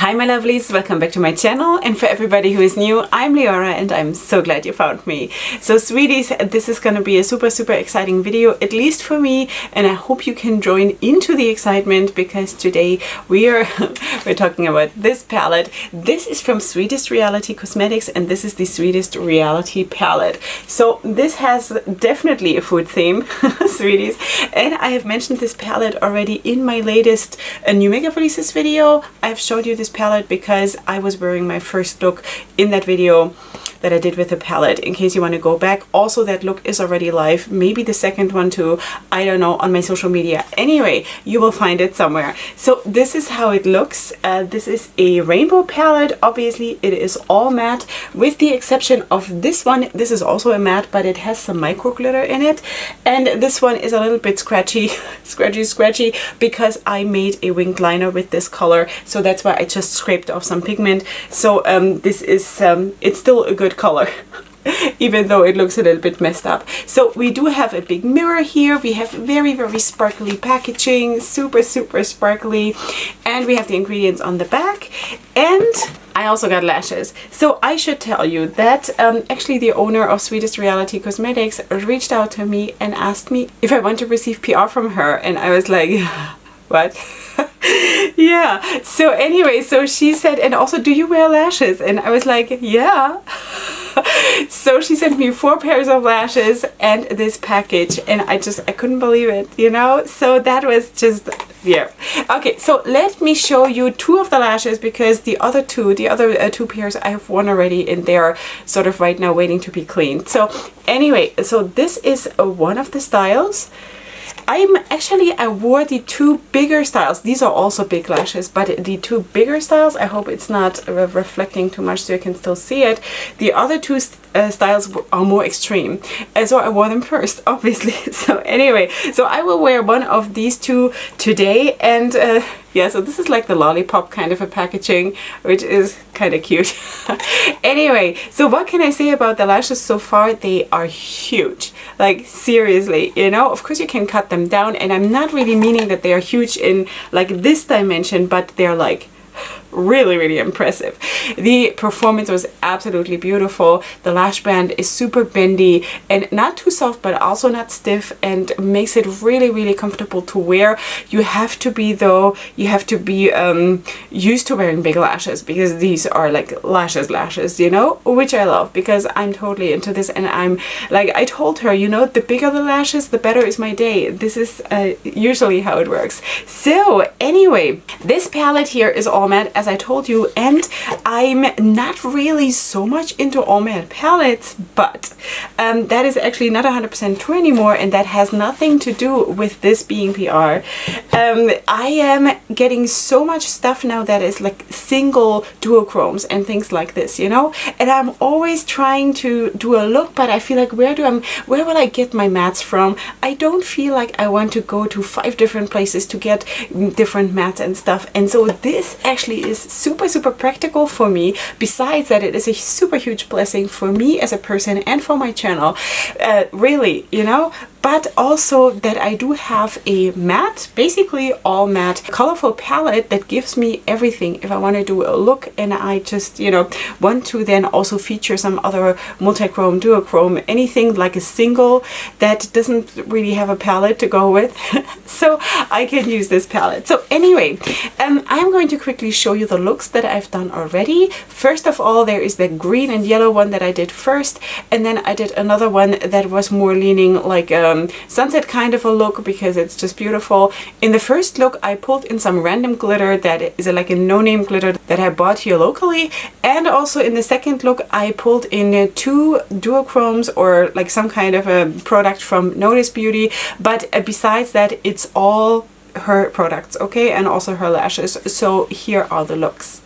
Hi my lovelies, welcome back to my channel, and for everybody who is new, I'm Leora and I'm so glad you found me. So sweeties, this is gonna be a super exciting video, at least for me, and I hope you can join into the excitement because today we're talking about this palette. This is from Sweetest Reality Cosmetics and this is the Sweetest Reality Palette. So this has definitely a food theme, sweeties, and I have mentioned this palette already in my latest new makeup releases video. I've showed you this palette because I was wearing my first look in that video that I did with the palette, in case you want to go back. Also, that look is already live, maybe the second one too, I don't know, on my social media. Anyway, you will find it somewhere. So this is how it looks. This is a rainbow palette. Obviously it is all matte with the exception of this one. This is also a matte, but it has some micro glitter in it, and this one is a little bit scratchy because I made a winged liner with this color, so that's why I just scraped off some pigment. So this is it's still a good color even though it looks a little bit messed up. So we do have a big mirror here, we have very sparkly packaging, super sparkly, and we have the ingredients on the back, and I also got lashes. So I should tell you that actually the owner of Sweetest Reality Cosmetics reached out to me and asked me if I want to receive PR from her, and I was like, what? Yeah. So anyway, so she said, and also, do you wear lashes? And I was like, yeah. So she sent me 4 pairs of lashes and this package, and I couldn't believe it, you know? So that was just, yeah. Okay, so let me show you 2 of the lashes because the other 2 pairs I have worn already, and they are sort of right now waiting to be cleaned. So anyway, so this is one of the styles. I wore the 2 bigger styles. These are also big lashes, but the 2 bigger styles, I hope it's not reflecting too much so you can still see it. The other 2 styles are more extreme, and so I wore them first, obviously. So anyway, so I will wear one of these 2 today, and yeah, so this is like the lollipop kind of a packaging, which is kind of cute. Anyway, so what can I say about the lashes so far? They are huge, like seriously, you know. Of course you can cut them down, and I'm not really meaning that they are huge in like this dimension, but they're like really impressive. The performance was absolutely beautiful. The lash band is super bendy and not too soft, but also not stiff, and makes it really comfortable to wear. You have to be used to wearing big lashes, because these are like lashes, you know, which I love because I'm totally into this. And I'm like, I told her, you know, the bigger the lashes, the better is my day. This is usually how it works. So anyway, this palette here is all matte, as I told you, and I'm not really so much into all matte palettes, but that is actually not 100% true anymore, and that has nothing to do with this being PR. I am getting so much stuff now that is like single duochromes and things like this, you know, and I'm always trying to do a look, but I feel like where will I get my mattes from? I don't feel like I want to go to 5 different places to get different mattes and stuff, and so this actually is super practical for me, besides that it is a super huge blessing for me as a person and for my channel, really, you know. But also that I do have a matte, basically all matte, colorful palette that gives me everything if I want to do a look, and I just, you know, want to then also feature some other multi-chrome, duochrome, anything like a single that doesn't really have a palette to go with. So I can use this palette. So anyway, I'm going to quickly show you the looks that I've done already. First of all, there is the green and yellow one that I did first, and then I did another one that was more leaning like sunset kind of a look because it's just beautiful. In the first look I pulled in some random glitter that is like a no-name glitter that I bought here locally, and also in the second look I pulled in 2 duochromes, or like some kind of a product from Notice Beauty, but besides that it's all her products, okay, and also her lashes. So here are the looks.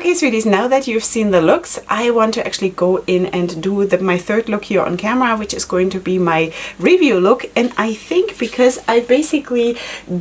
Okay, sweeties, now that you've seen the looks, I want to actually go in and do my third look here on camera, which is going to be my review look. And I think because I've basically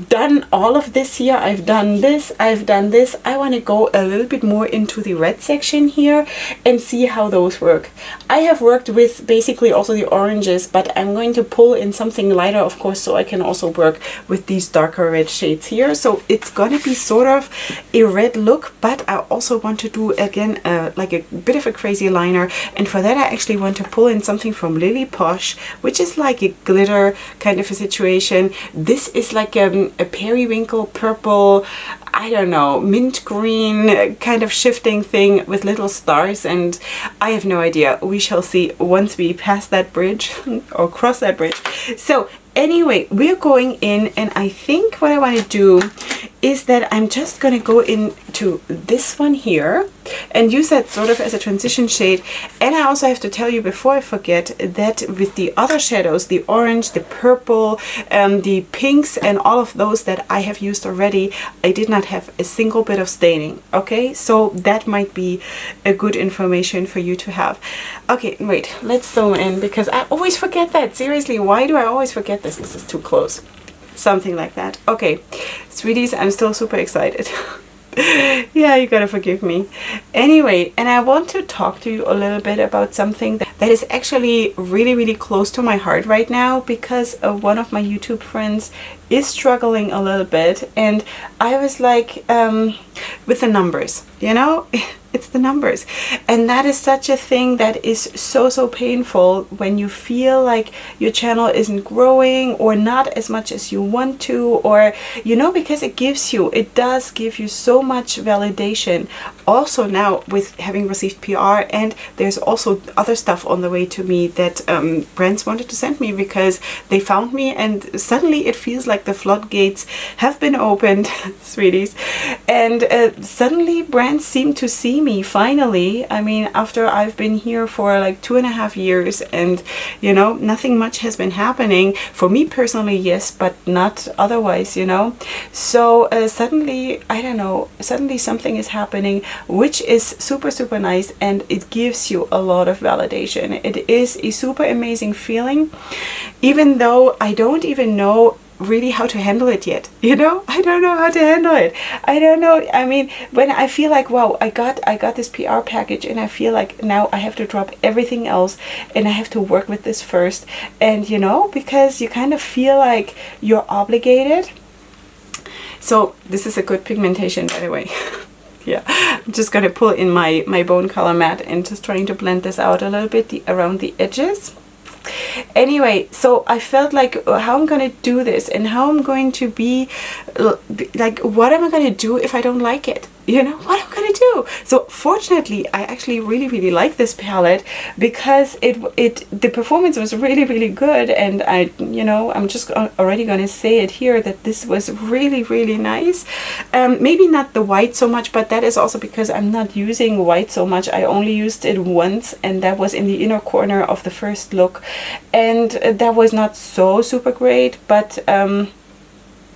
done all of this here, I've done this, I want to go a little bit more into the red section here and see how those work. I have worked with basically also the oranges, but I'm going to pull in something lighter, of course, so I can also work with these darker red shades here. So it's going to be sort of a red look, but I also want to do again like a bit of a crazy liner, and for that I actually want to pull in something from Lele Posh, which is like a glitter kind of a situation. This is like a periwinkle purple, I don't know, mint green kind of shifting thing with little stars, and I have no idea. We shall see once we pass that bridge or cross that bridge. So anyway, we're going in, and I think what I want to do is that I'm just going to go into this one here and use that sort of as a transition shade. And I also have to tell you before I forget that with the other shadows, the orange, the purple, the pinks, and all of those that I have used already, I did not have a single bit of staining. Okay, so that might be a good information for you to have. Okay, wait, let's zoom in because I always forget that. Seriously, why do I always forget this? This is too close. Something like that. Okay, sweeties, I'm still super excited. Yeah, you gotta forgive me. Anyway, and I want to talk to you a little bit about something that is actually really close to my heart right now, because one of my YouTube friends is struggling a little bit, and I was like, with the numbers, you know? It's the numbers. And that is such a thing that is so painful when you feel like your channel isn't growing or not as much as you want to, or, you know, because it does give you so much validation. Also now with having received PR, and there's also other stuff on the way to me that brands wanted to send me because they found me, and suddenly it feels like the floodgates have been opened, sweeties, and suddenly brands seem to see me finally. I mean, after I've been here for like 2.5 years, and you know, nothing much has been happening for me personally, yes, but not otherwise, you know. So suddenly, I don't know, suddenly something is happening which is super nice, and it gives you a lot of validation. It is a super amazing feeling, even though I don't even know really how to handle it yet, you know. I don't know how to handle it. I don't know. I mean, when I feel like, wow, I got this PR package, and I feel like now I have to drop everything else and I have to work with this first, and you know, because you kind of feel like you're obligated. So this is a good pigmentation, by the way. Yeah, I'm just gonna pull in my bone color matte and just trying to blend this out a little bit around the edges. Anyway, so I felt like how I'm gonna do this, and how I'm going to be like, what am I gonna do if I don't like it? You know, what I'm gonna do? So fortunately, I actually really like this palette, because the performance was really good, and I, you know, I'm just already gonna say it here that this was really nice. Maybe not the white so much, but that is also because I'm not using white so much. I only used it once, and that was in the inner corner of the first look, and that was not so super great, but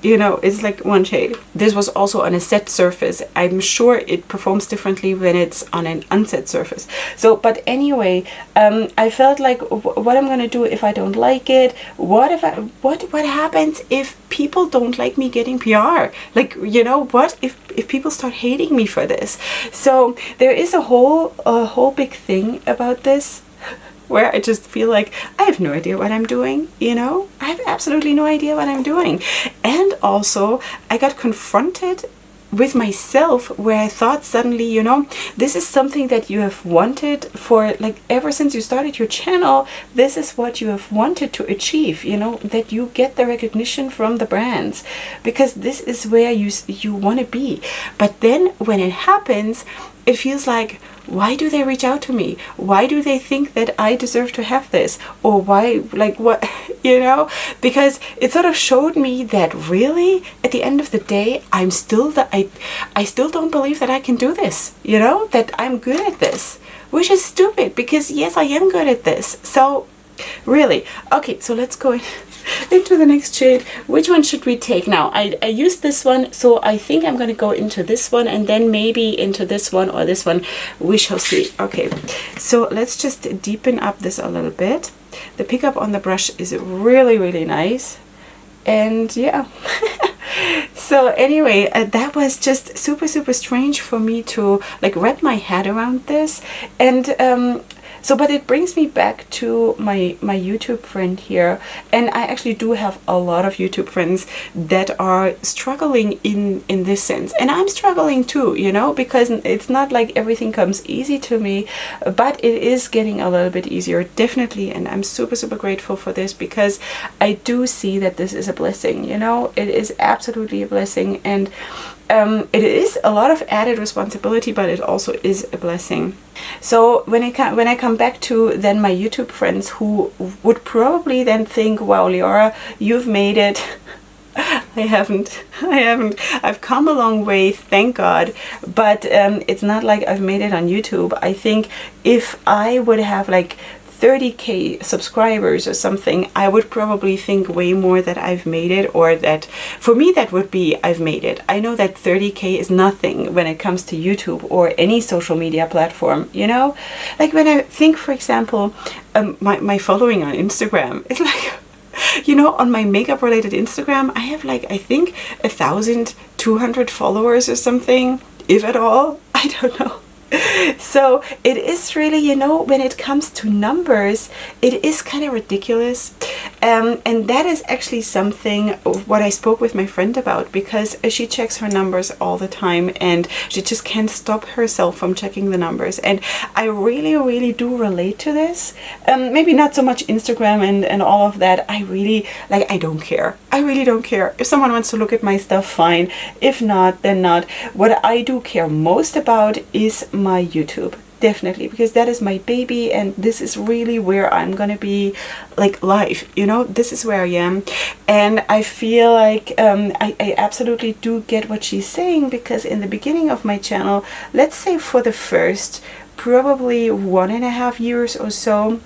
you know, it's like one shade. This was also on a set surface. I'm sure it performs differently when it's on an unset surface. So, but anyway, I felt like, what I'm gonna do if I don't like it? What happens if people don't like me getting PR? Like, you know, what if people start hating me for this? So there is a whole big thing about this, where I just feel like I have no idea what I'm doing, you know? I have absolutely no idea what I'm doing. And also, I got confronted with myself, where I thought suddenly, you know, this is something that you have wanted for like ever since you started your channel. This is what you have wanted to achieve, you know, that you get the recognition from the brands, because this is where you want to be. But then when it happens, it feels like, why do they reach out to me? Why do they think that I deserve to have this? Or why, like, what, you know? Because it sort of showed me that really, at the end of the day, I'm still I still don't believe that I can do this, you know? That I'm good at this, which is stupid, because yes, I am good at this. So really, okay, so let's go in. into the next shade. Which one should we take now? I used this one, so I think I'm going to go into this one and then maybe into this one or this one. We shall see. Okay, so let's just deepen up this a little bit. The pickup on the brush is really, really nice. And yeah. So anyway, that was just super, super strange for me to like wrap my head around this. And so, but it brings me back to my YouTube friend here, and I actually do have a lot of YouTube friends that are struggling in this sense, and I'm struggling too, you know, because it's not like everything comes easy to me, but it is getting a little bit easier, definitely, and I'm super, super grateful for this, because I do see that this is a blessing, you know, it is absolutely a blessing, and it is a lot of added responsibility, but it also is a blessing. So when I come back to then my YouTube friends who would probably then think, wow, Leora, you've made it. I haven't. I've come a long way, thank God, but it's not like I've made it on YouTube. I think if I would have like 30k subscribers or something, I would probably think way more that I've made it, or that for me that would be I've made it. I know that 30k is nothing when it comes to YouTube or any social media platform, you know, like when I think, for example, my following on Instagram, it's like, you know, on my makeup related Instagram, I have like, I think 1,200 followers or something, if at all. I don't know. So it is really, you know, when it comes to numbers, it is kind of ridiculous, and that is actually something what I spoke with my friend about, because she checks her numbers all the time and she just can't stop herself from checking the numbers, and I really, really do relate to this. Maybe not so much Instagram and all of that. I really, like, I don't care. I really don't care. If someone wants to look at my stuff, fine. If not, then not. What I do care most about is my YouTube, definitely, because that is my baby, and this is really where I'm gonna be like live, you know, this is where I am. And I feel like I absolutely do get what she's saying, because in the beginning of my channel, let's say for the first probably 1.5 years or so,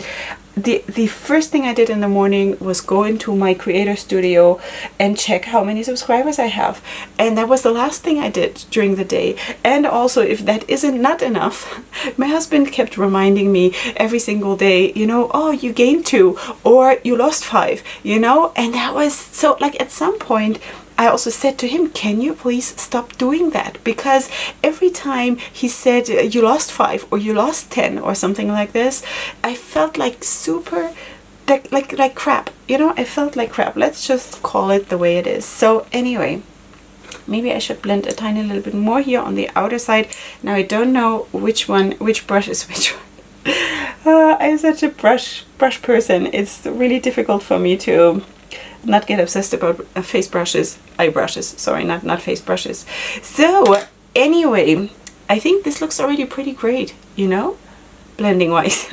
the first thing I did in the morning was go into my creator studio and check how many subscribers I have, and that was the last thing I did during the day. And also, if that isn't not enough, my husband kept reminding me every single day, you know, oh, you gained 2 or you lost 5, you know. And that was so, like, at some point I also said to him, can you please stop doing that? Because every time he said you lost 5 or you lost 10 or something like this, I felt like super, like crap, you know, I felt like crap. Let's just call it the way it is. So anyway, maybe I should blend a tiny little bit more here on the outer side. Now I don't know which brush is which one. I'm such a brush person. It's really difficult for me to not get obsessed about face brushes, eye brushes, sorry, not face brushes. So anyway, I think this looks already pretty great, you know, blending wise.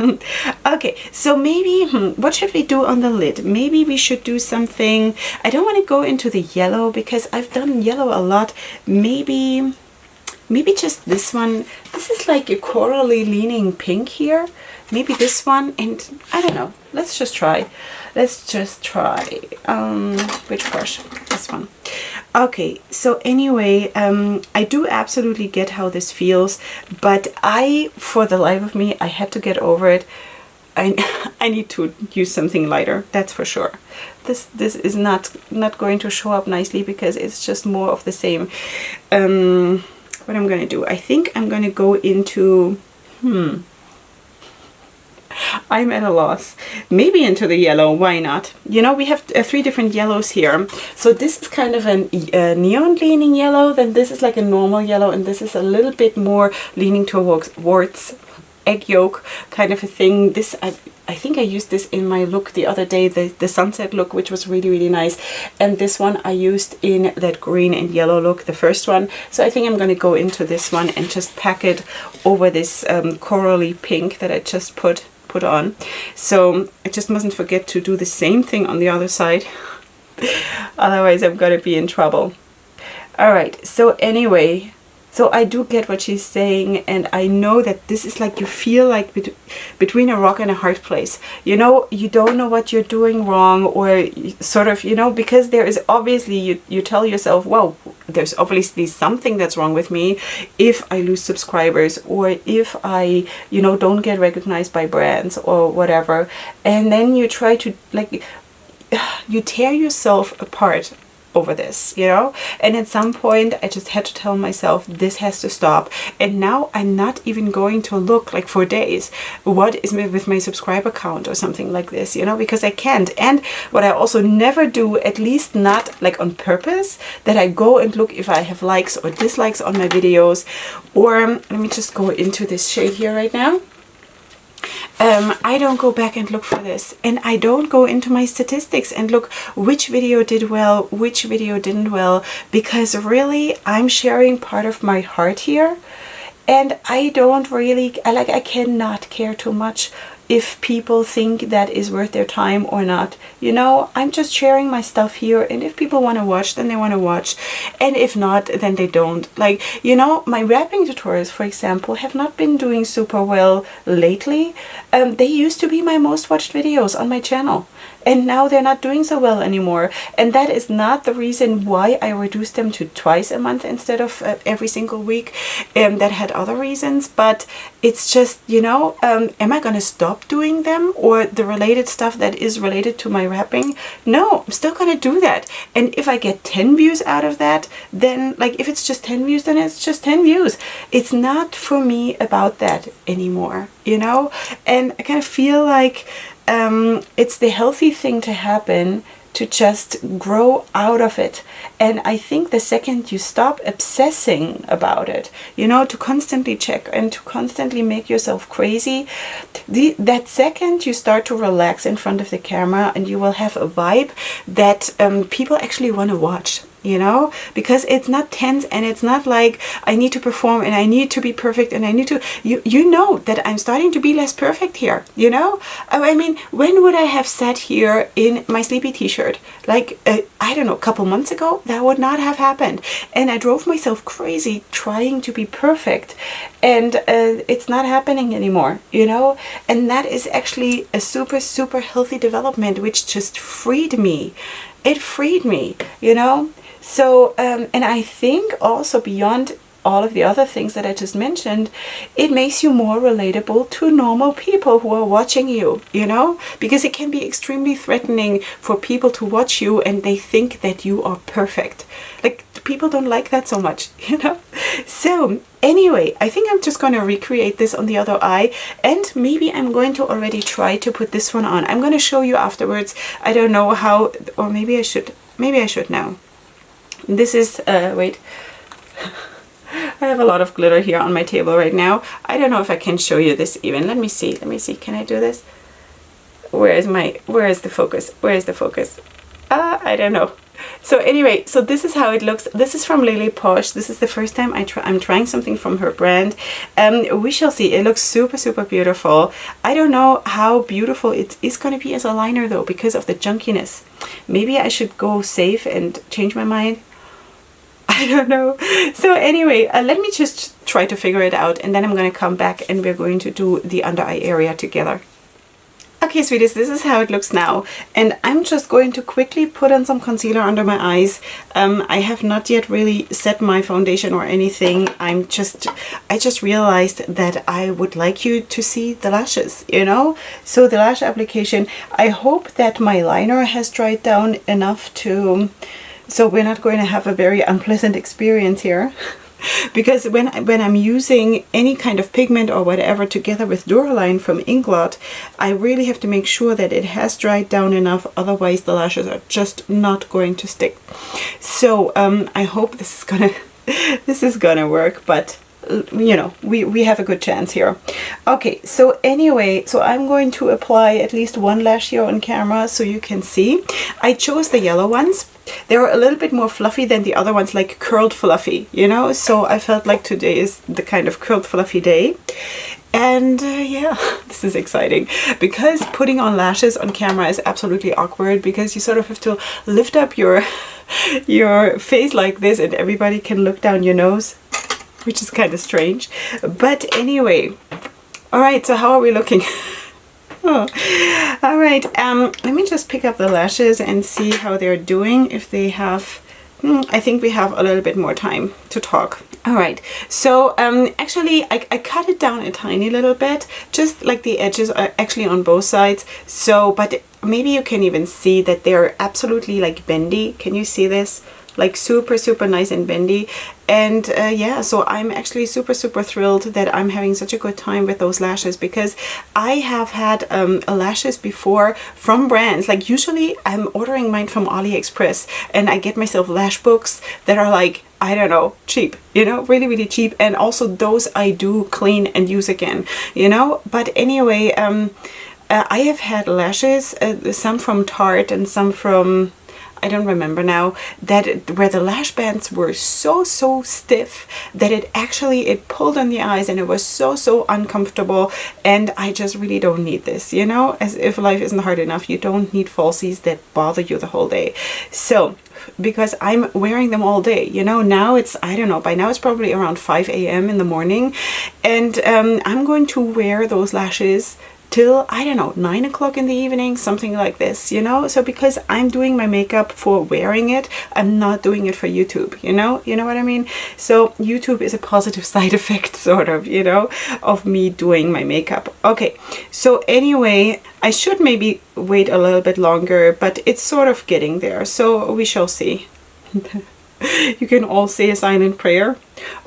Okay, so maybe what should we do on the lid? Maybe we should do something, I don't want to go into the yellow because I've done yellow a lot. Maybe just this one. This is like a corally leaning pink here. Maybe this one, and I don't know. Let's just try. Which brush? This one. Okay, so anyway, I do absolutely get how this feels, but for the life of me, I had to get over it. I need to use something lighter, that's for sure. This is not going to show up nicely because it's just more of the same. What I'm going to do, I think I'm going to go into, I'm at a loss. Maybe into the yellow, why not? You know, we have 3 different yellows here. So this is kind of a neon leaning yellow, then this is like a normal yellow, and this is a little bit more leaning towards egg yolk kind of a thing. This I think I used this in my look the other day, the sunset look, which was really, really nice. And this one I used in that green and yellow look, the first one. So I think I'm going to go into this one and just pack it over this corally pink that I just put on. So I just mustn't forget to do the same thing on the other side. Otherwise I'm going to be in trouble. All right, so anyway, So I do get what she's saying, and I know that this is like, you feel like between a rock and a hard place. You know, you don't know what you're doing wrong, or sort of, you know, because there is obviously, you tell yourself, well, there's obviously something that's wrong with me if I lose subscribers, or if I, you know, don't get recognized by brands or whatever. And then you try to, like, you tear yourself apart over this, you know. And at some point I just had to tell myself, this has to stop. And now I'm not even going to look, like, for days, what is with my subscriber count or something like this, you know, because I can't. And what I also never do, at least not like on purpose, that I go and look if I have likes or dislikes on my videos. Or let me just go into this shade here right now. I don't go back and look for this, and I don't go into my statistics and look which video did well, which video didn't well, because really I'm sharing part of my heart here, and I don't really, I cannot care too much if people think that is worth their time or not. You know, I'm just sharing my stuff here, and if people want to watch, then they want to watch, and if not, then they don't. Like, you know, my wrapping tutorials, for example, have not been doing super well lately. They used to be my most watched videos on my channel, and now they're not doing so well anymore. And that is not the reason why I reduced them to twice a month instead of every single week. That had other reasons, but it's just, you know, am I gonna stop doing them, or the related stuff that is related to my wrapping? No, I'm still gonna do that. And if I get 10 views out of that, then, like, if it's just 10 views, then it's just 10 views. It's not for me about that anymore, you know. And I kind of feel like it's the healthy thing to happen, to just grow out of it. And I think the second you stop obsessing about it, you know, to constantly check and to constantly make yourself crazy, that second you start to relax in front of the camera, and you will have a vibe that people actually want to watch. You know, because it's not tense, and it's not like I need to perform and I need to be perfect, and I need to, you know that I'm starting to be less perfect here, you know. I mean, when would I have sat here in my sleepy t-shirt, like I don't know, a couple months ago? That would not have happened. And I drove myself crazy trying to be perfect, and it's not happening anymore, you know. And that is actually a super healthy development, which just freed me. It freed me, you know. So, and I think also beyond all of the other things that I just mentioned, it makes you more relatable to normal people who are watching you, you know, because it can be extremely threatening for people to watch you and they think that you are perfect. Like, people don't like that so much, you know. So anyway, I think I'm just going to recreate this on the other eye, and maybe I'm going to already try to put this one on. I'm going to show you afterwards. I don't know how, or maybe I should now. This is, wait, I have a lot of glitter here on my table right now. I don't know if I can show you this even. Let me see, can I do this? Where is the focus? I don't know. So anyway, so this is how it looks. This is from Lele Posh. This is the first time I'm trying something from her brand. We shall see. It looks super beautiful. I don't know how beautiful it is going to be as a liner though, because of the junkiness. Maybe I should go safe and change my mind. I don't know. So anyway, let me just try to figure it out, and then I'm going to come back and we're going to do the under eye area together. Okay, sweeties, this is how it looks now, and I'm just going to quickly put on some concealer under my eyes. I have not yet really set my foundation or anything. I just realized that I would like you to see the lashes, you know. So the lash application, I hope that my liner has dried down enough to, so we're not going to have a very unpleasant experience here. Because when I'm using any kind of pigment or whatever together with Duraline from Inglot, I really have to make sure that it has dried down enough, otherwise the lashes are just not going to stick. So I hope this is gonna work, but you know, we have a good chance here. Okay, so anyway, so I'm going to apply at least one lash here on camera so you can see. I chose the yellow ones. They're a little bit more fluffy than the other ones, like curled fluffy, you know, so I felt like today is the kind of curled fluffy day. And yeah, this is exciting because putting on lashes on camera is absolutely awkward, because you sort of have to lift up your face like this and everybody can look down your nose. which is kind of strange. But anyway, all right, so how are we looking? Oh. All right, let me just pick up the lashes and see how they're doing. If they have, I think we have a little bit more time to talk. All right, so actually I cut it down a tiny little bit, just like the edges are actually on both sides. So, but maybe you can even see that they're absolutely like bendy. Can you see this? Like super, super nice and bendy. And yeah, so I'm actually super, super thrilled that I'm having such a good time with those lashes, because I have had lashes before from brands. Like usually I'm ordering mine from AliExpress and I get myself lash books that are like, I don't know, cheap, you know, really, really cheap. And also those I do clean and use again, you know. But anyway, I have had lashes, some from Tarte and some from, I don't remember now, that where the lash bands were so stiff that it pulled on the eyes, and it was so uncomfortable. And I just really don't need this, you know. As if life isn't hard enough, you don't need falsies that bother you the whole day. So because I'm wearing them all day, you know. Now it's, I don't know, by now it's probably around 5 a.m. in the morning, and I'm going to wear those lashes till, I don't know, 9 o'clock in the evening, something like this, you know. So because I'm doing my makeup for wearing it, I'm not doing it for YouTube, you know what I mean. So YouTube is a positive side effect, sort of, you know, of me doing my makeup. Okay, so anyway, I should maybe wait a little bit longer, but it's sort of getting there, so we shall see. You can all say a silent prayer,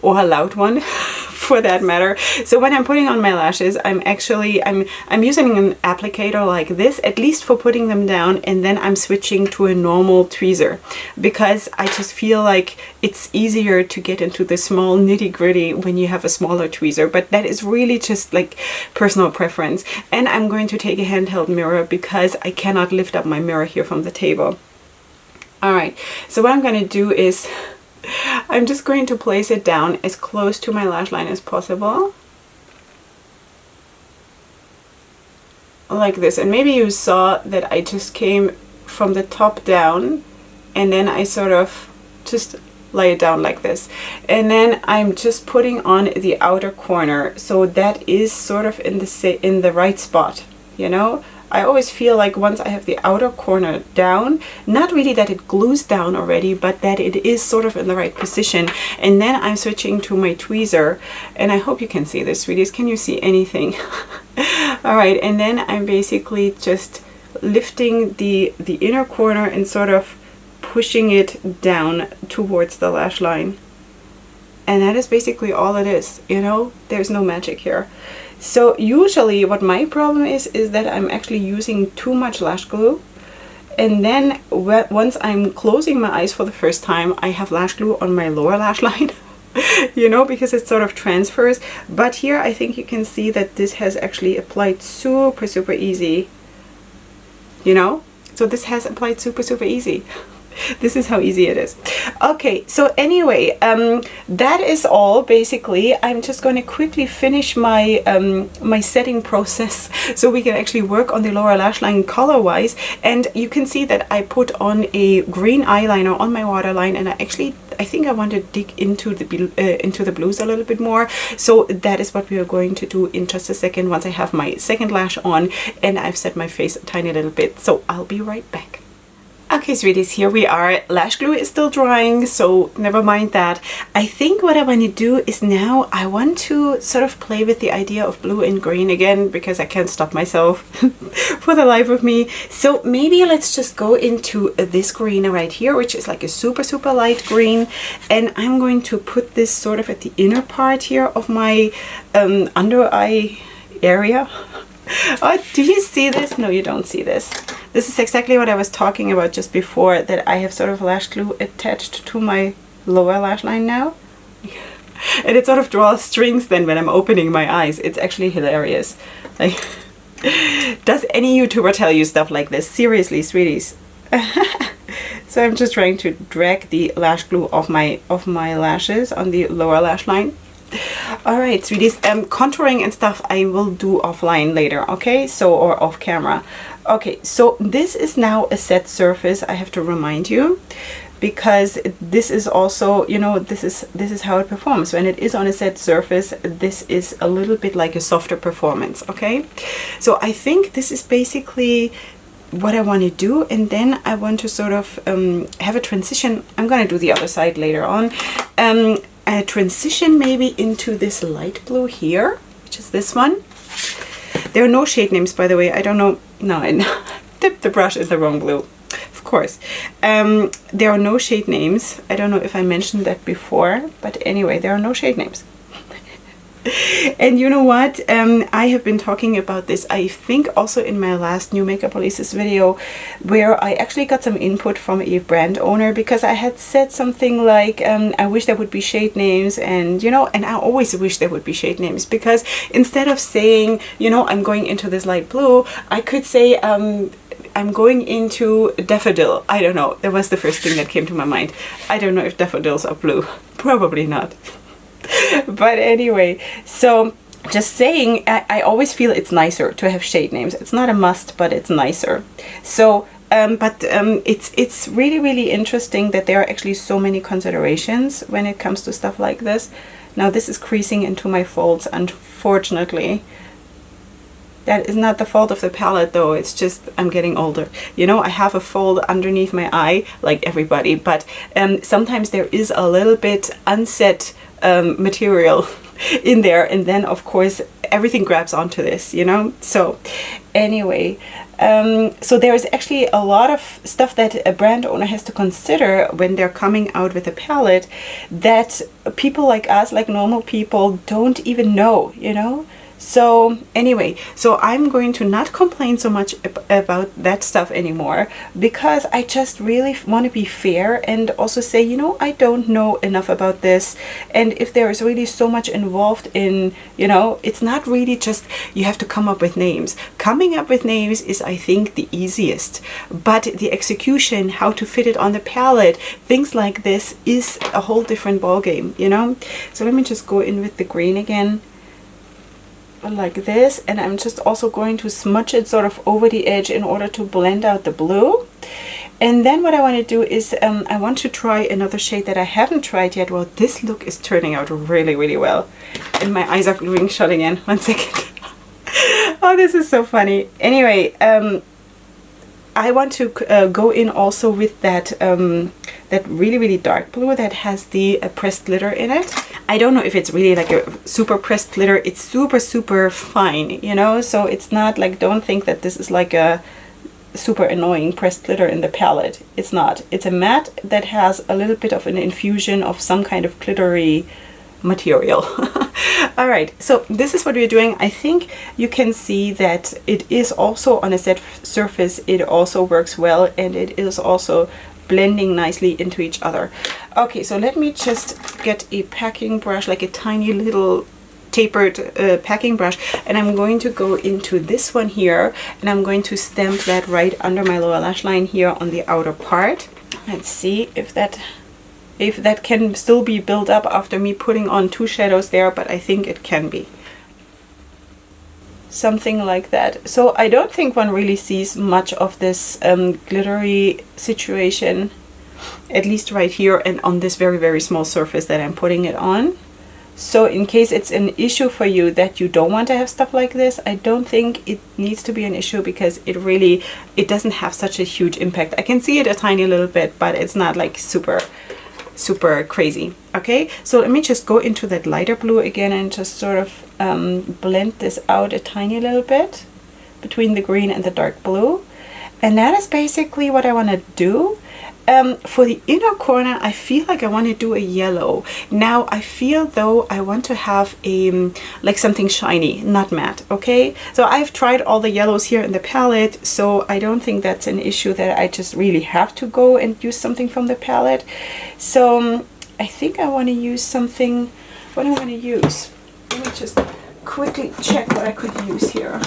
or a loud one for that matter. So when I'm putting on my lashes, I'm using an applicator like this, at least for putting them down, and then I'm switching to a normal tweezer, because I just feel like it's easier to get into the small nitty-gritty when you have a smaller tweezer. But that is really just like personal preference. And I'm going to take a handheld mirror because I cannot lift up my mirror here from the table. All right, so what I'm going to do is I'm just going to place it down as close to my lash line as possible. Like this. And maybe you saw that I just came from the top down, and then I sort of just lay it down like this. And then I'm just putting on the outer corner, so that is sort of in the right spot, you know. I always feel like once I have the outer corner down, not really that it glues down already, but that it is sort of in the right position. And then I'm switching to my tweezer, and I hope you can see this, sweeties. Can you see anything? All right, and then I'm basically just lifting the inner corner and sort of pushing it down towards the lash line. And that is basically all it is, you know. There's no magic here. So usually what my problem is that I'm actually using too much lash glue, and then once I'm closing my eyes for the first time, I have lash glue on my lower lash line, you know, because it sort of transfers. But here I think you can see that this has actually applied super easy, you know. So this has applied super easy. This is how easy it is. Okay, so anyway, that is all basically. I'm just going to quickly finish my my setting process so we can actually work on the lower lash line color wise. And you can see that I put on a green eyeliner on my waterline, and I think I want to dig into the blues a little bit more. So that is what we are going to do in just a second, once I have my second lash on and I've set my face a tiny little bit. So I'll be right back. Okay, sweeties, here we are. Lash glue is still drying, so never mind that. I think what I want to do is now I want to sort of play with the idea of blue and green again, because I can't stop myself for the life of me. So maybe let's just go into this green right here, which is like a super light green. And I'm going to put this sort of at the inner part here of my under eye area. Oh, do you see this? No, you don't see this. This is exactly what I was talking about just before, that I have sort of lash glue attached to my lower lash line now. And it sort of draws strings then when I'm opening my eyes. It's actually hilarious. Like, does any YouTuber tell you stuff like this? Seriously, sweeties. So I'm just trying to drag the lash glue off my lashes on the lower lash line. All right, sweeties, contouring and stuff I will do offline later, okay? So, or off camera. Okay, so this is now a set surface, I have to remind you, because this is also, you know, this is how it performs. When it is on a set surface, this is a little bit like a softer performance, okay? So I think this is basically what I want to do, and then I want to sort of have a transition. I'm going to do the other side later on. A transition maybe into this light blue here, which is this one. There are no shade names, by the way. I don't know. No, I dipped the brush in the wrong blue. Of course. There are no shade names. I don't know if I mentioned that before, but anyway, there are no shade names. And you know what? I have been talking about this, I think, also in my last new makeup releases video, where I actually got some input from a brand owner, because I had said something like, I wish there would be shade names, and you know, and I always wish there would be shade names, because instead of saying, you know, I'm going into this light blue, I could say, I'm going into daffodil. I don't know. That was the first thing that came to my mind. I don't know if daffodils are blue. Probably not. But anyway, so just saying, I always feel it's nicer to have shade names. It's not a must, but it's nicer. So, it's really, really interesting that there are actually so many considerations when it comes to stuff like this. Now this is creasing into my folds, unfortunately. That is not the fault of the palette though, it's just I'm getting older. You know, I have a fold underneath my eye, like everybody, but sometimes there is a little bit unset material in there, and then of course everything grabs onto this, you know. So anyway, so there's actually a lot of stuff that a brand owner has to consider when they're coming out with a palette that people like us, like normal people, don't even know, you know. So anyway, so I'm going to not complain so much about that stuff anymore, because I just really want to be fair and also say, you know, I don't know enough about this. And if there is really so much involved in, you know, it's not really just you have to come up with names. Coming up with names is, I think, the easiest. But the execution, how to fit it on the palette, things like this is a whole different ballgame, you know. So let me just go in with the green again, like this, and I'm just also going to smudge it sort of over the edge in order to blend out the blue. And then what I want to do is I want to try another shade that I haven't tried yet. Well, this look is turning out really, really well, and my eyes are gluing shut again. 1 second. Oh, this is so funny. Anyway, I want to go in also with that that really, really dark blue that has the pressed glitter in it. I don't know if it's really like a super pressed glitter. It's super, super fine, you know, so it's not like, don't think that this is like a super annoying pressed glitter in the palette. It's not. It's a matte that has a little bit of an infusion of some kind of glittery material. All right, so this is what we're doing. I think you can see that it is also on a set surface. It also works well, and it is also blending nicely into each other. Okay, so let me just get a packing brush, like a tiny little tapered packing brush, and I'm going to go into this one here, and I'm going to stamp that right under my lower lash line here on the outer part. Let's see if that can still be built up after me putting on 2 shadows there, but I think it can be. Something like that. So I don't think one really sees much of this glittery situation, at least right here and on this very, very small surface that I'm putting it on. So in case it's an issue for you that you don't want to have stuff like this, I don't think it needs to be an issue, because it doesn't have such a huge impact. I can see it a tiny little bit, but it's not like super crazy. Okay, so let me just go into that lighter blue again and just sort of blend this out a tiny little bit between the green and the dark blue. And that is basically what I want to do. For the inner corner, I feel like I want to do a yellow. Now I feel though I want to have a like something shiny, not matte. Okay, so I've tried all the yellows here in the palette, so I don't think that's an issue that I just really have to go and use something from the palette. So I think I want to use something. What I want to use, let me just quickly check what I could use here.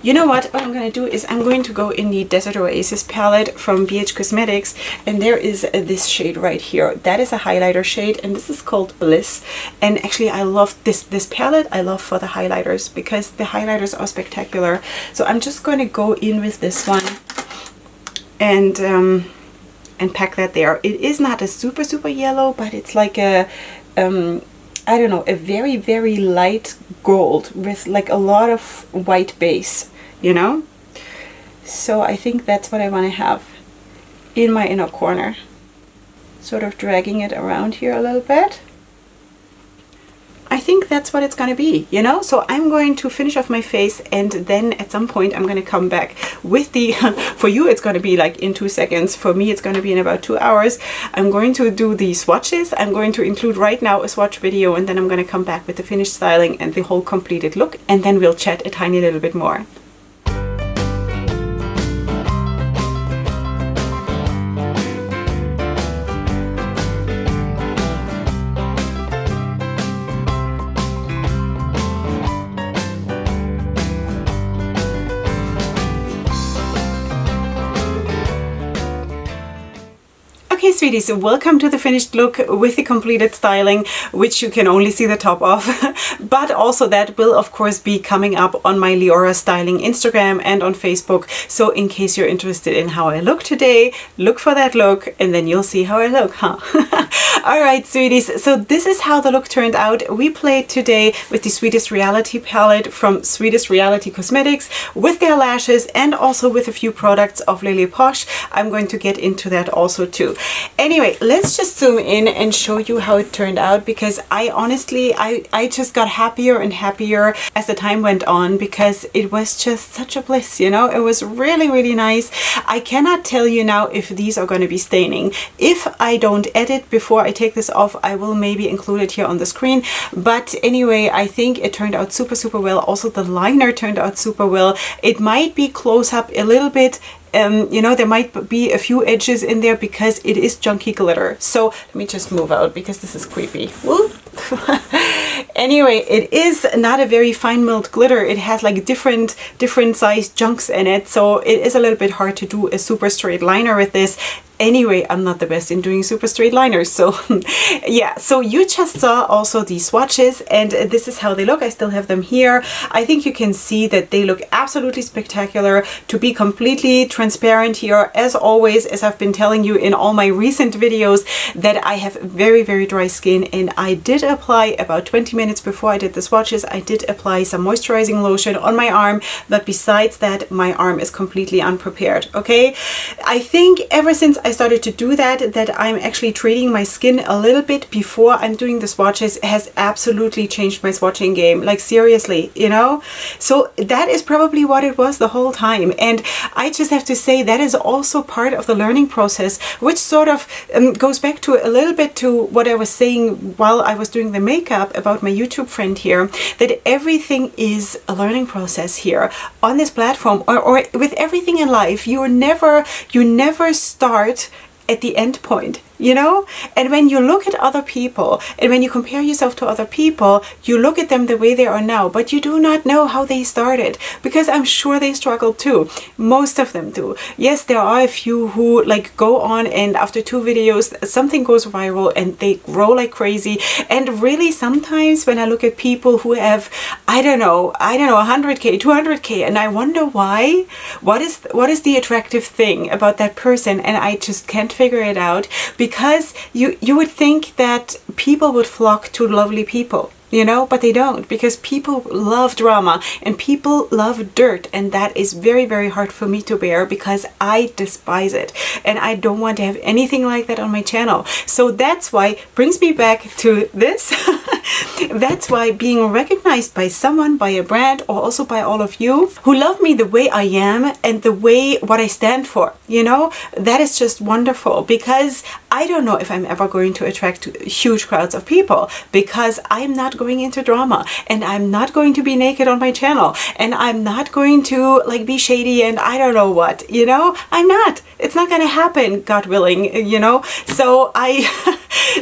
You know what I'm going to do is I'm going to go in the Desert Oasis palette from BH Cosmetics, and there is this shade right here. That is a highlighter shade, and this is called Bliss. And actually I love this palette. I love for the highlighters, because the highlighters are spectacular. So I'm just going to go in with this one and pack that there. It is not a super, super yellow, but it's like a, I don't know, a very, very light gold with like a lot of white base, you know? So I think that's what I want to have in my inner corner. Sort of dragging it around here a little bit. I think that's what it's going to be, you know? So I'm going to finish off my face, and then at some point I'm going to come back with the, for you it's going to be like in 2 seconds. For me it's going to be in about 2 hours. I'm going to do the swatches. I'm going to include right now a swatch video, and then I'm going to come back with the finished styling and the whole completed look, and then we'll chat a tiny little bit more. Okay, sweeties, so welcome to the finished look with the completed styling, which you can only see the top of, but also that will of course be coming up on my Leora Styling Instagram and on Facebook. So in case you're interested in how I look today, look for that look and then you'll see how I look, huh? Alright, sweeties, so this is how the look turned out. We played today with the Sweetest Reality Palette from Sweetest Reality Cosmetics with their lashes and also with a few products of Lele Posh. I'm going to get into that also too. Anyway, let's just zoom in and show you how it turned out, because I honestly, I just got happier and happier as the time went on, because it was just such a bliss, you know? It was really, really nice. I cannot tell you now if these are going to be staining. If I don't edit before I take this off, I will maybe include it here on the screen. But anyway, I think it turned out super, super well. Also, the liner turned out super well. It might be close up a little bit. You know, there might be a few edges in there because it is chunky glitter. So let me just move out because this is creepy. Anyway, it is not a very fine milled glitter. It has like different sized chunks in it. So it is a little bit hard to do a super straight liner with this. Anyway, I'm not the best in doing super straight liners, so yeah. So you just saw also the swatches, and this is how they look. I still have them here. I think you can see that they look absolutely spectacular. To be completely transparent here, as always, as I've been telling you in all my recent videos, that I have very, very dry skin, and I did apply about 20 minutes before I did the swatches. I did apply some moisturizing lotion on my arm, but besides that, my arm is completely unprepared, okay? I think ever since I started to do that I'm actually treating my skin a little bit before I'm doing the swatches has absolutely changed my swatching game. Like seriously, you know? So that is probably what it was the whole time. And I just have to say that is also part of the learning process, which sort of goes back to a little bit to what I was saying while I was doing the makeup about my YouTube friend here, that everything is a learning process here on this platform, or with everything in life. You never start at the end point, you know? And when you look at other people and when you compare yourself to other people, you look at them the way they are now, but you do not know how they started, because I'm sure they struggled too. Most of them do. Yes, there are a few who like go on and after 2 videos something goes viral and they grow like crazy. And really sometimes when I look at people who have, I don't know 100k, 200k, and I wonder why, what is the attractive thing about that person, and I just can't figure it out, because you would think that people would flock to lovely people, you know, but they don't, because people love drama and people love dirt, and that is very, very hard for me to bear, because I despise it and I don't want to have anything like that on my channel. So that's why, brings me back to this. That's why being recognized by someone, by a brand, or also by all of you who love me the way I am and the way what I stand for, you know, that is just wonderful, because I don't know if I'm ever going to attract huge crowds of people, because I'm not going into drama, and I'm not going to be naked on my channel, and I'm not going to like be shady and I don't know what, you know, I'm not. It's not gonna happen, God willing, you know. So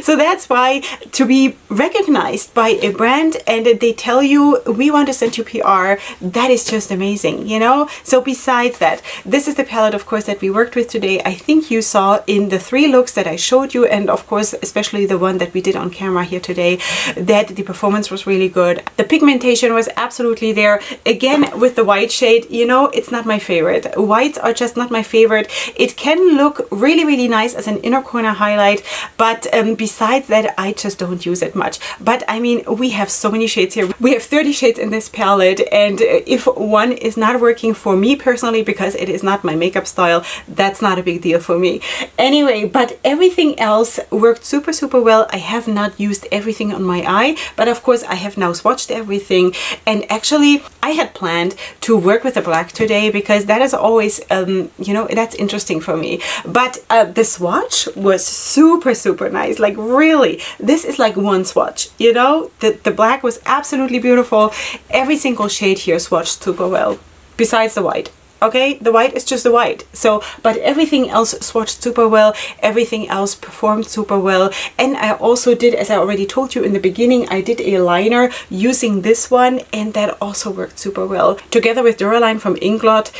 so that's why to be recognized by a brand and they tell you we want to send you PR, that is just amazing, you know. So besides that, this is the palette of course that we worked with today. I think you saw in the 3 looks that I showed you, and of course especially the one that we did on camera here today, that the performance was really good. The pigmentation was absolutely there. Again, with the white shade, you know, it's not my favorite. Whites are just not my favorite. It can look really, really nice as an inner corner highlight, but besides that, I just don't use it much. But I mean, we have so many shades here. We have 30 shades in this palette, and if one is not working for me personally because it is not my makeup style, that's not a big deal for me. Anyway, but everything else worked super, super well. I have not used everything on my eye, but of course I have now swatched everything. And actually I had planned to work with the black today because that is always, you know, that's interesting for me. But the swatch was super, super nice. Like really, this is like one swatch, you know, the black was absolutely beautiful. Every single shade here swatched super well, besides the white. Okay, the white is just the white. So, but everything else swatched super well. Everything else performed super well. And I also did, as I already told you in the beginning, I did a liner using this one, and that also worked super well. Together with Duraline from Inglot,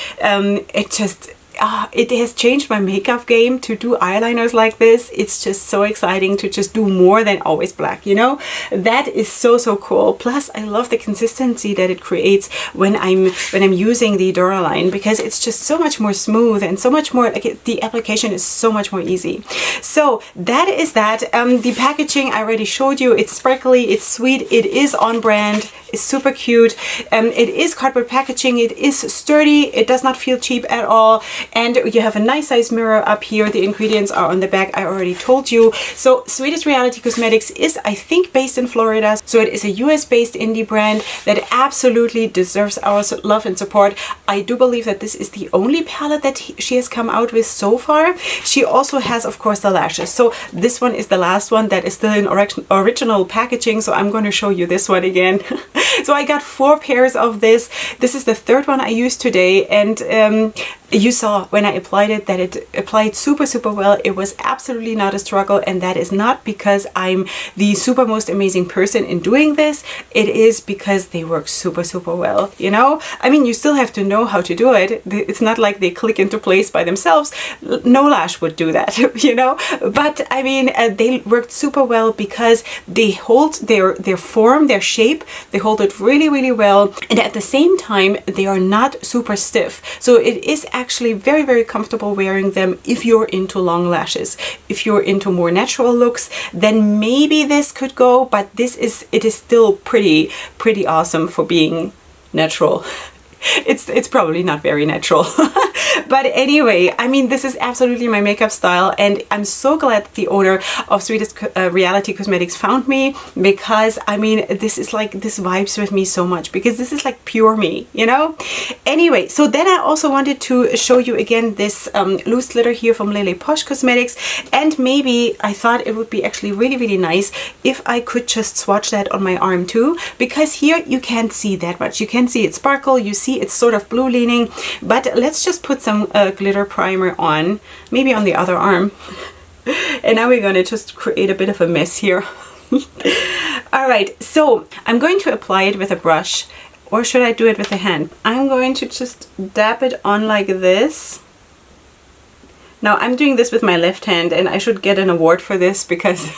it just... it has changed my makeup game to do eyeliners like this. It's just so exciting to just do more than always black, you know? That is so, so cool. Plus, I love the consistency that it creates when I'm using the Duraline, because it's just so much more smooth and so much more, like the application is so much more easy. So that is that. The packaging I already showed you. It's sparkly, it's sweet, it is on brand, it's super cute. It is cardboard packaging, it is sturdy, it does not feel cheap at all. And you have a nice size mirror up here. The ingredients are on the back, I already told you. So Sweetest Reality Cosmetics is, I think, based in Florida. So it is a US based indie brand that absolutely deserves our love and support. I do believe that this is the only palette that she has come out with so far. She also has, of course, the lashes. So this one is the last one that is still in original packaging. So I'm going to show you this one again. So I got 4 pairs of this. This is the 3rd one I used today, and you saw when I applied it that it applied super, super well. It was absolutely not a struggle, and that is not because I'm the super most amazing person in doing this. It is because they work super, super well, you know? I mean, you still have to know how to do it. It's not like they click into place by themselves. No lash would do that, you know? But I mean, they worked super well because they hold their form, their shape, they hold it really, really well. And at the same time, they are not super stiff. So it is actually very, very comfortable wearing them if you're into long lashes. If you're into more natural looks, then maybe this could go, but it is still pretty awesome for being natural. It's probably not very natural. But anyway, I mean, this is absolutely my makeup style, and I'm so glad that the owner of Sweetest Reality Cosmetics found me, because I mean, this is like, this vibes with me so much, because this is like pure me, you know? Anyway, so then I also wanted to show you again this loose glitter here from Lele Posh Cosmetics, and maybe I thought it would be actually really, really nice if I could just swatch that on my arm too, because here you can't see that much. You can see it sparkle, you see it's sort of blue leaning, but let's just put some glitter primer on, maybe on the other arm. And now we're going to just create a bit of a mess here. All right, so I'm going to apply it with a brush, or should I do it with a hand? I'm going to just dab it on like this. Now I'm doing this with my left hand, and I should get an award for this because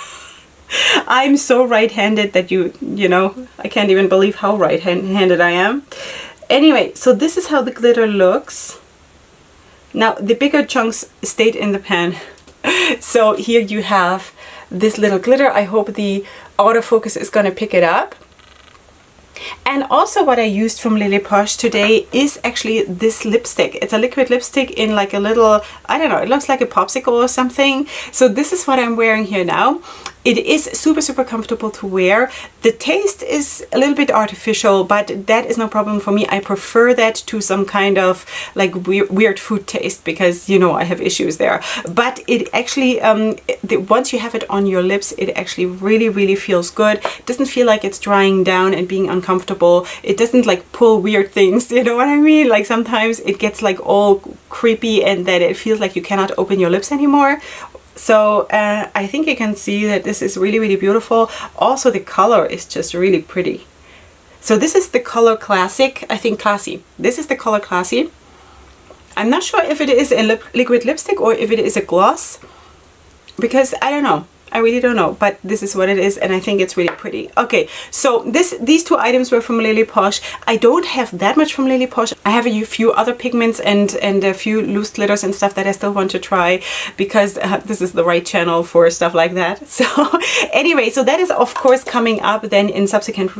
I'm so right-handed that you know, I can't even believe how right-handed I am. Anyway, so this is how the glitter looks. Now the bigger chunks stayed in the pan. So here you have this little glitter. I hope the autofocus is going to pick it up. And also what I used from Lele Posh today is actually this lipstick. It's a liquid lipstick in like a little, I don't know, it looks like a popsicle or something. So this is what I'm wearing here now. It is super, super comfortable to wear. The taste is a little bit artificial, but that is no problem for me. I prefer that to some kind of like weird food taste, because you know I have issues there. But it actually, once you have it on your lips, it actually really, really feels good. It doesn't feel like it's drying down and being uncomfortable. It doesn't like pull weird things, you know what I mean? Like sometimes it gets like all creepy and that it feels like you cannot open your lips anymore. So I think you can see that this is really, really beautiful. Also the color is just really pretty. So this is the color Classic, I think Classy. This is the color Classy. I'm not sure if it is a liquid lipstick or if it is a gloss. because I don't know. I really don't know, but this is what it is, and I think it's really pretty. Okay, so these two items were from Lele Posh. I don't have that much from Lele Posh. I have a few other pigments and a few loose glitters and stuff that I still want to try, because this is the right channel for stuff like that. So anyway, so that is of course coming up then in subsequent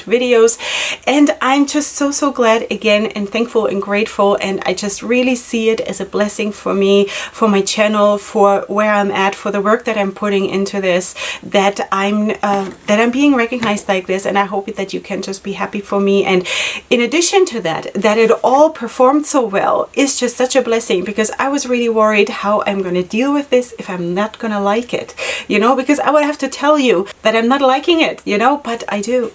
videos, and I'm just so glad again and thankful and grateful, and I just really see it as a blessing for me, for my channel, for where I'm at, for the work that I'm putting into this, that I'm being recognized like this, and I hope that you can just be happy for me. And in addition to that it all performed so well is just such a blessing, because I was really worried how I'm going to deal with this if I'm not going to like it, you know, because I would have to tell you that I'm not liking it, you know, but I do.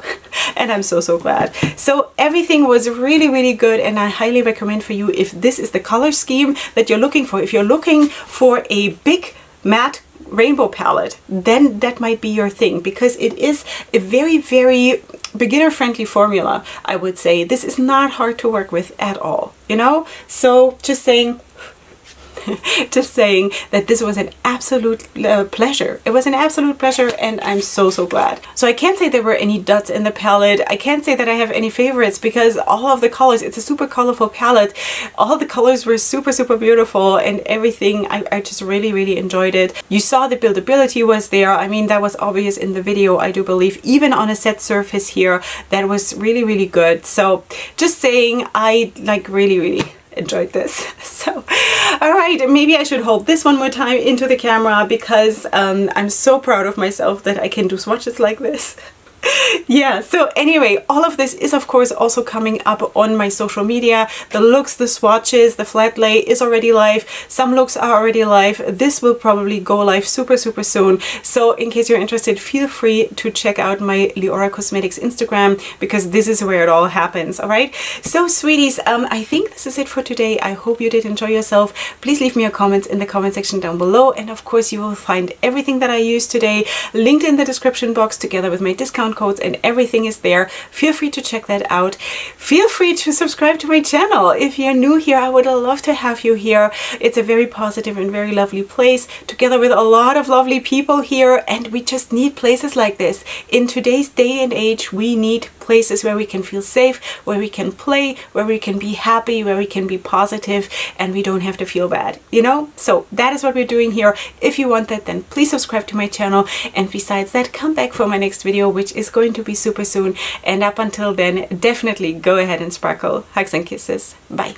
And I'm so glad. So everything was really good, and I highly recommend for you, if this is the color scheme that you're looking for, if you're looking for a big matte rainbow palette, then that might be your thing, because it is a very beginner friendly formula. I would say this is not hard to work with at all, you know. So just saying just saying that this was an absolute pleasure. It was an absolute pleasure, and I'm so glad. So I can't say there were any duds in the palette. I can't say that I have any favorites, because all of the colors, it's a super colorful palette. All the colors were super beautiful, and everything, I just really enjoyed it. You saw the buildability was there. I mean, that was obvious in the video, I do believe. Even on a set surface here, that was really good. So just saying, I like really enjoyed this. So all right, maybe I should hold this one more time into the camera, because I'm so proud of myself that I can do swatches like this. Yeah, so anyway, all of this is of course also coming up on my social media. The looks, the swatches, the flat lay is already live. Some looks are already live. This will probably go live super soon. So in case you're interested, feel free to check out my Lele Cosmetics Instagram, because this is where it all happens. All right, so sweeties, I think this is it for today. I hope you did enjoy yourself. Please leave me a comment in the comment section down below, and of course you will find everything that I used today linked in the description box, together with my discount codes, and everything is there. Feel free to check that out. Feel free to subscribe to my channel. If you're new here, I would love to have you here. It's a very positive and very lovely place, together with a lot of lovely people here, and we just need places like this. In today's day and age, we need places where we can feel safe, where we can play, where we can be happy, where we can be positive, and we don't have to feel bad, you know? So that is what we're doing here. If you want that, then please subscribe to my channel, and besides that, come back for my next video, which is going to be super soon. And up until then, definitely go ahead and sparkle. Hugs and kisses. Bye.